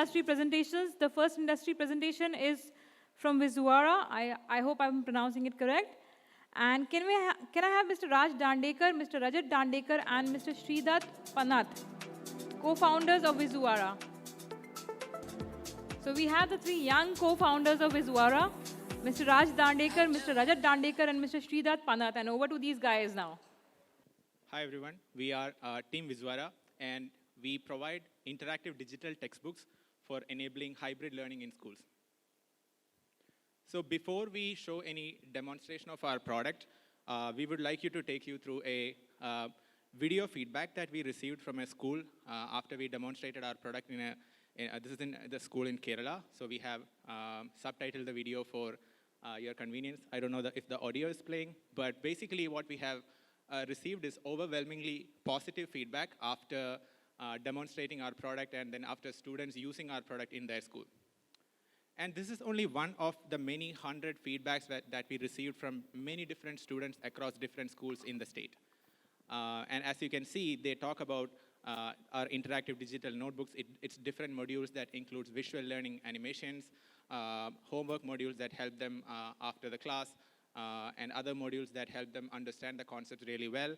industry presentations. The first industry presentation is from Visuara. I hope I'm pronouncing it correct. And can I have Mr. Raj Dandekar, Mr. Rajat Dandekar, and Mr. Sridat Panath, co-founders of Visuara. So we have the three young co-founders of Visuara, Mr. Raj Dandekar, Mr. Rajat Dandekar, and Mr. Sridat Panath. And over to these guys now. Hi everyone, we are Team Visuara, and we provide interactive digital textbooks for enabling hybrid learning in schools. So before we show any demonstration of our product, we would like to take you through a video feedback that we received from a school after we demonstrated our product this is in the school in Kerala. So we have subtitled the video for your convenience. I don't know if the audio is playing, but basically what we have received is overwhelmingly positive feedback after demonstrating our product and then after students using our product in their school. And this is only one of the many hundred feedbacks that we received from many different students across different schools in the state. And as you can see, they talk about our interactive digital notebooks. It's different modules that includes visual learning animations, homework modules that help them after the class, and other modules that help them understand the concepts really well.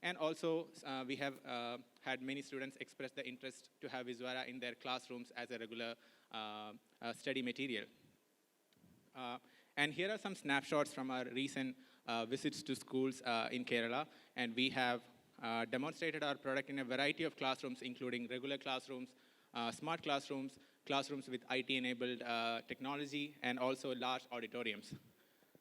And also, we have had many students express the interest to have Visuara in their classrooms as a regular study material. And here are some snapshots from our recent visits to schools in Kerala. And we have demonstrated our product in a variety of classrooms, including regular classrooms, smart classrooms, classrooms with IT-enabled technology, and also large auditoriums.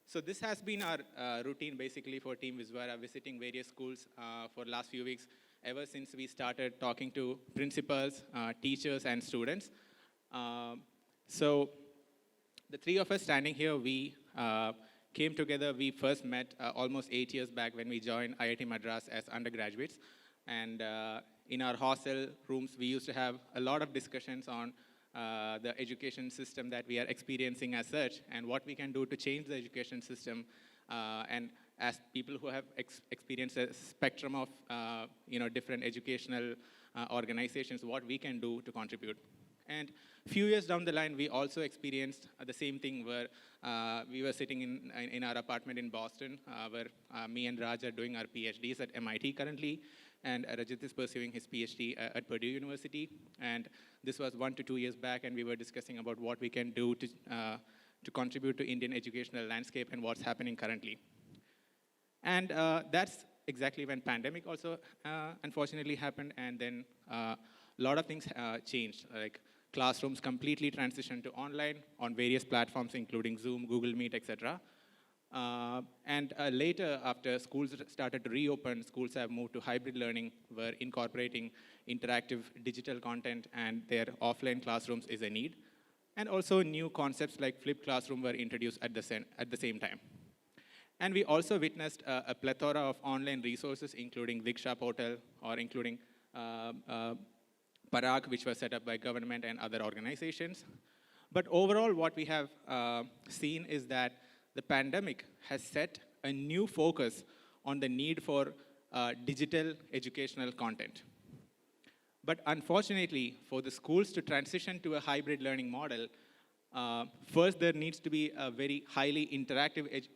So this has been our routine basically for Team Visuara, visiting various schools for the last few weeks, ever since we started talking to principals, teachers, and students. So the three of us standing here, we came together. We first met almost 8 years back when we joined IIT Madras as undergraduates. And in our hostel rooms, we used to have a lot of discussions on the education system that we are experiencing as such, and what we can do to change the education system. And as people who have experienced a spectrum of different educational organizations, what we can do to contribute. And a few years down the line, we also experienced the same thing where we were sitting in our apartment in Boston, where me and Raj are doing our PhDs at MIT currently, and Rajat is pursuing his PhD at Purdue University. And this was 1 to 2 years back, and we were discussing about what we can do to contribute to Indian educational landscape and what's happening currently. And that's exactly when pandemic also unfortunately happened, and then a lot of things changed. Like classrooms completely transitioned to online on various platforms, including Zoom, Google Meet, etc. And later, after schools started to reopen, schools have moved to hybrid learning, where incorporating interactive digital content and their offline classrooms is a need. And also new concepts like flipped classroom were introduced at the same time. And we also witnessed a plethora of online resources, including Diksha portal, or including Parag, which was set up by government and other organizations. But overall, what we have seen is that the pandemic has set a new focus on the need for digital educational content. But unfortunately, for the schools to transition to a hybrid learning model, first there needs to be a very highly interactive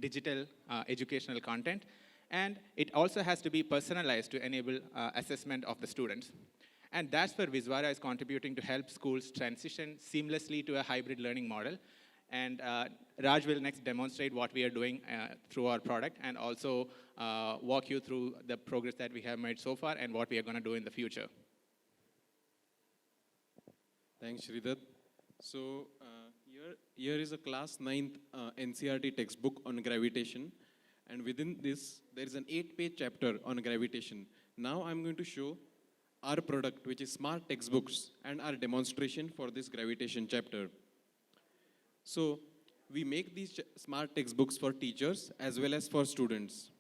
digital educational content, and it also has to be personalized to enable assessment of the students. And that's where Visuara is contributing to help schools transition seamlessly to a hybrid learning model. And Raj will next demonstrate what we are doing through our product, and also walk you through the progress that we have made so far and what we are going to do in the future. Thanks, Sridat. So here is a class 9th NCERT textbook on gravitation. And within this, there is an 8-page chapter on gravitation. Now I'm going to show our product, which is smart textbooks, and our demonstration for this gravitation chapter. So we make these smart textbooks for teachers as well as for students.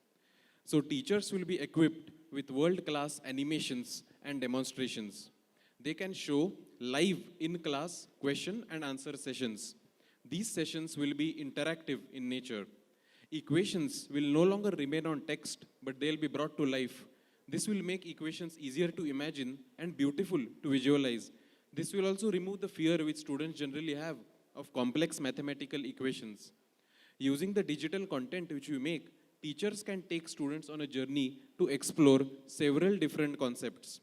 So teachers will be equipped with world-class animations and demonstrations. They can show live in-class question and answer sessions. These sessions will be interactive in nature. Equations will no longer remain on text, but they'll be brought to life. This will make equations easier to imagine and beautiful to visualize. This will also remove the fear which students generally have of complex mathematical equations. Using the digital content which we make, teachers can take students on a journey to explore several different concepts.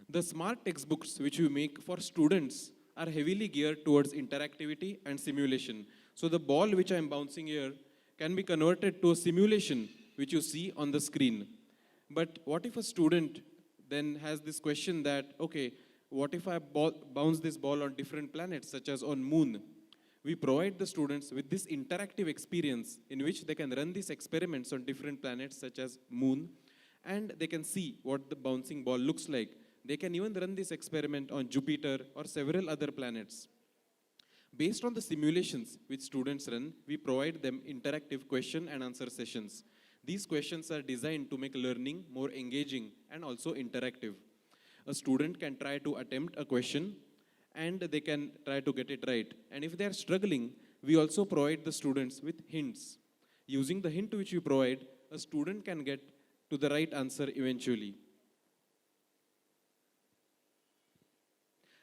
The smart textbooks which we make for students are heavily geared towards interactivity and simulation. So the ball which I am bouncing here can be converted to a simulation which you see on the screen. But what if a student then has this question that, okay, what if I bounce this ball on different planets, such as on moon? We provide the students with this interactive experience in which they can run these experiments on different planets, such as moon, and they can see what the bouncing ball looks like. They can even run this experiment on Jupiter or several other planets. Based on the simulations which students run, we provide them interactive question and answer sessions. These questions are designed to make learning more engaging and also interactive. A student can try to attempt a question and they can try to get it right. And if they are struggling, we also provide the students with hints. Using the hint which we provide, a student can get to the right answer eventually.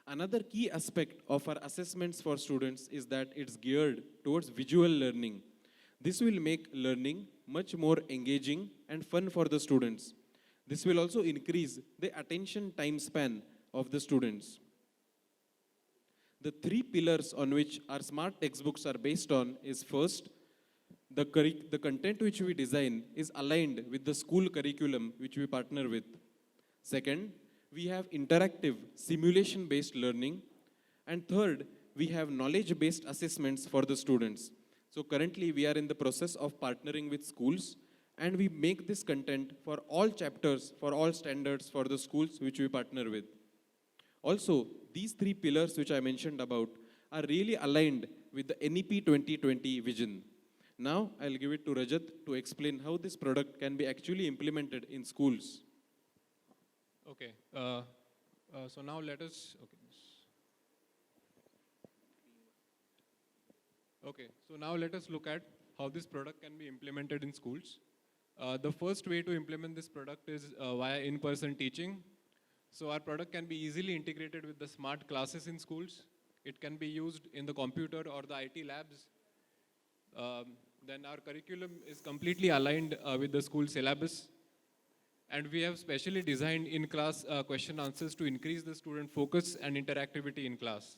Another key aspect of our assessments for students is that it's geared towards visual learning. This will make learning much more engaging and fun for the students. This will also increase the attention time span of the students. The three pillars on which our smart textbooks are based on is first, the content which we design is aligned with the school curriculum which we partner with. Second, we have interactive simulation-based learning. And third, we have knowledge-based assessments for the students. So currently we are in the process of partnering with schools, and we make this content for all chapters, for all standards, for the schools which we partner with. Also, these three pillars which I mentioned about are really aligned with the NEP 2020 vision. Now, I'll give it to Rajat to explain how this product can be actually implemented in schools. Okay, so now let us, okay, so now let us look at how this product can be implemented in schools. The first way to implement this product is via in-person teaching. So our product can be easily integrated with the smart classes in schools. It can be used in the computer or the IT labs. Then our curriculum is completely aligned with the school syllabus. And we have specially designed in-class question answers to increase the student focus and interactivity in class.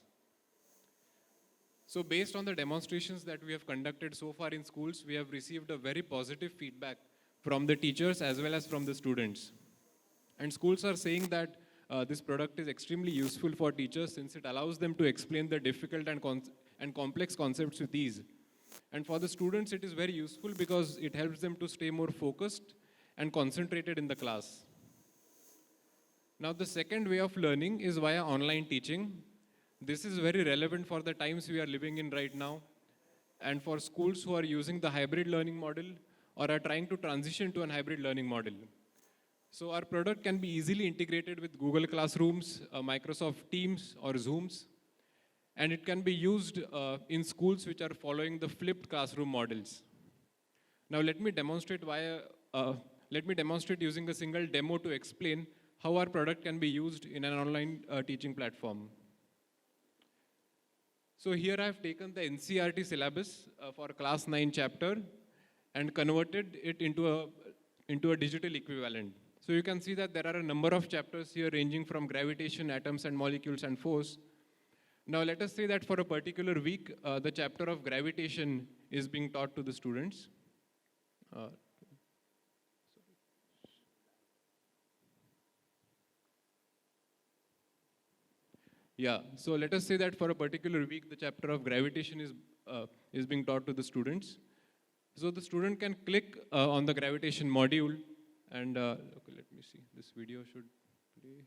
So based on the demonstrations that we have conducted so far in schools, we have received a very positive feedback from the teachers as well as from the students. And schools are saying that this product is extremely useful for teachers since it allows them to explain the difficult and complex concepts with ease. And for the students, it is very useful because it helps them to stay more focused and concentrated in the class. Now, the second way of learning is via online teaching. This is very relevant for the times we are living in right now, and for schools who are using the hybrid learning model or are trying to transition to a hybrid learning model. So our product can be easily integrated with Google Classrooms, Microsoft Teams, or Zooms, and it can be used in schools which are following the flipped classroom models. Now let me demonstrate using a single demo to explain how our product can be used in an online teaching platform. So here I have taken the NCERT syllabus for class 9 chapter and converted it into a digital equivalent. So you can see that there are a number of chapters here ranging from gravitation, atoms and molecules and force. Now let us say that for a particular week, the chapter of gravitation is being taught to the students. Yeah, so let us say that for a particular week, the chapter of gravitation is being taught to the students. So the student can click on the gravitation module and, okay, let me see, this video should play.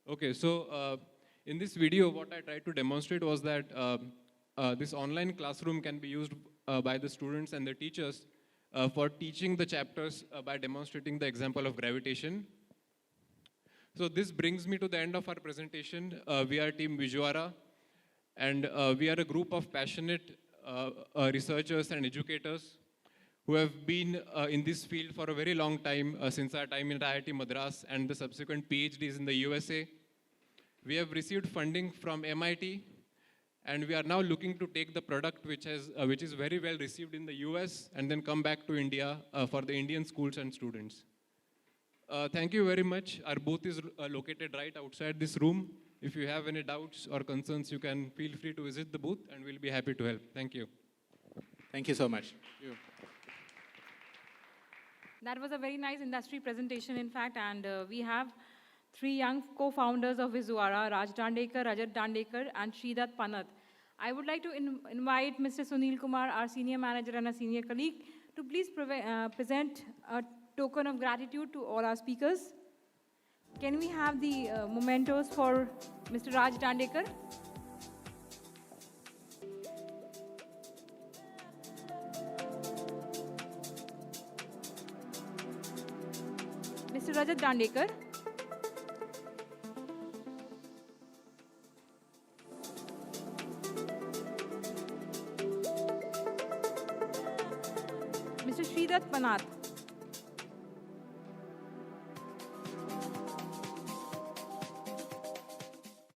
Okay, so in this video, what I tried to demonstrate was that this online classroom can be used by the students and the teachers for teaching the chapters by demonstrating the example of gravitation. So this brings me to the end of our presentation. We are Team Visuara, and we are a group of passionate researchers and educators who have been in this field for a very long time, since our time in IIT Madras and the subsequent PhDs in the USA. We have received funding from MIT, and we are now looking to take the product which is very well received in the US and then come back to India for the Indian schools and students. Thank you very much. Our booth is located right outside this room. If you have any doubts or concerns, you can feel free to visit the booth and we'll be happy to help. Thank you. Thank you so much. That was a very nice industry presentation, in fact, and we have 3 young co-founders of Visuara, Raj Dandekar, Rajat Dandekar, and Sridat Panath. I would like to invite Mr. Sunil Kumar, our senior manager and a senior colleague, to please present a token of gratitude to all our speakers. Can we have the mementos for Mr. Raj Dandekar? Mr. Rajat Dandekar. Mr. Sridat Panath.